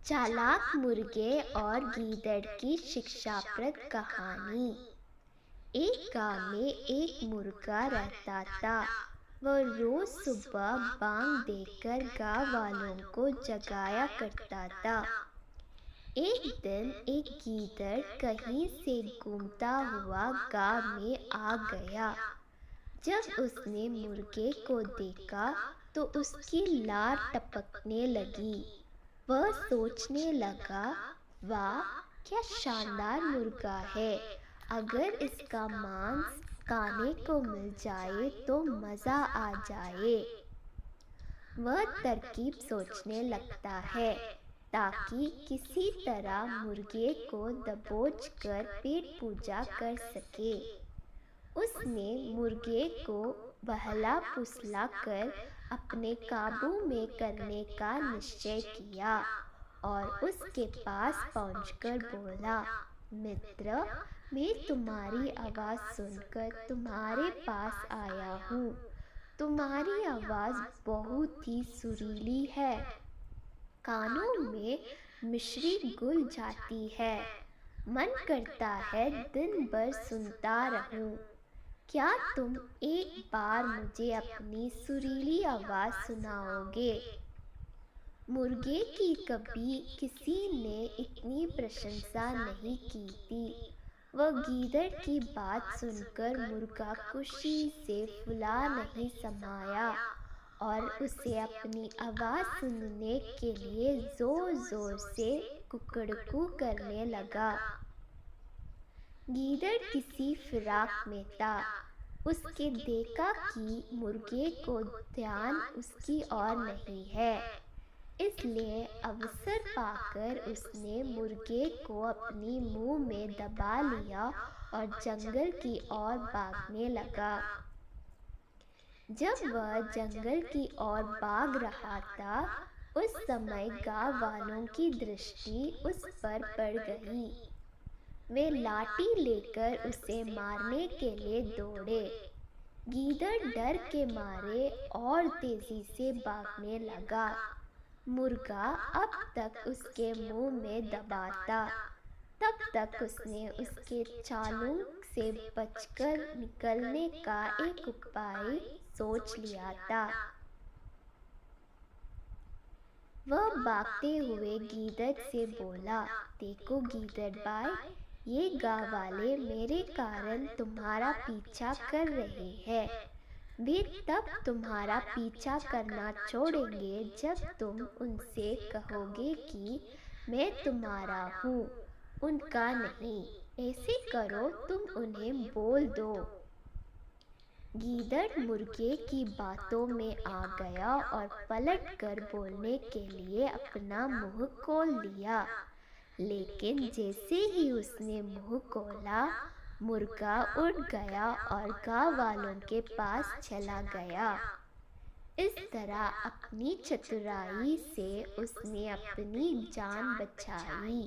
चालाक मुर्गे और गीदड़ की शिक्षाप्रद कहानी। एक गांव में एक मुर्गा रहता था। वह रोज सुबह बांग देकर गांव वालों को जगाया करता था। एक दिन एक गीदड़ कहीं से घूमता हुआ गांव में आ गया। जब उसने मुर्गे को देखा तो उसकी लार टपकने लगी। वह सोचने लगा, वाह, क्या शानदार मुर्गा है। अगर इसका मांस खाने को मिल जाए तो मज़ा आ जाए। वह तरकीब सोचने लगता है ताकि किसी तरह मुर्गे को दबोच कर पेट पूजा कर सके। उसने मुर्गे को बहला फुसला कर अपने काबू में करने का निश्चय किया और उसके पास पहुंचकर बोला, मित्र, मैं तुम्हारी आवाज़ सुनकर तुम्हारे पास आया हूँ। तुम्हारी आवाज़ बहुत ही सुरीली है, कानों में मिश्री घुल जाती है। मन करता है दिन भर सुनता रहूं। क्या तुम एक बार मुझे अपनी सुरीली आवाज़ सुनाओगे? मुर्गे की कभी किसी ने इतनी प्रशंसा नहीं की थी। वह गीदड़ की बात सुनकर मुर्गा खुशी से फुला नहीं समाया और उसे अपनी आवाज़ सुनने के लिए ज़ोर ज़ोर से कुकड़कू करने लगा। गीदड़ किसी फिराक में था। उसके देखा कि मुर्गे को ध्यान उसकी ओर नहीं है, इसलिए अवसर पाकर उसने मुर्गे को अपनी मुंह में दबा लिया और जंगल की ओर भागने लगा। जब वह जंगल की ओर भाग रहा था, उस समय गांव वालों की दृष्टि उस पर पड़ गई। वे लाठी लेकर उसे मारने के लिए दौड़े। गीदड़ डर के मारे और तेजी से भागने लगा। मुर्गा अब तक उसके मुंह में दबा था। तब तक उसने उसके चालों से बचकर निकलने का एक उपाय सोच लिया था। वह भागते हुए गीदड़ से बोला, देखो गीदड़ भाई, ये गांव वाले मेरे कारण तुम्हारा पीछा कर रहे हैं। वे तब तुम्हारा पीछा करना छोड़ेंगे जब तुम उनसे कहोगे कि मैं तुम्हारा हूँ, उनका नहीं। ऐसे करो, तुम उन्हें बोल दो। गीदड़ मुर्गे की बातों में आ गया और पलटकर बोलने के लिए अपना मुंह खोल लिया। लेकिन जैसे ही उसने मुंह खोला, मुर्गा उड़ गया और गांव वालों के पास चला गया। इस तरह अपनी चतुराई से उसने अपनी जान बचाई।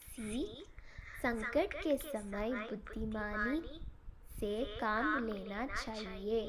सीख: संकट के समय बुद्धिमानी से काम लेना चाहिए।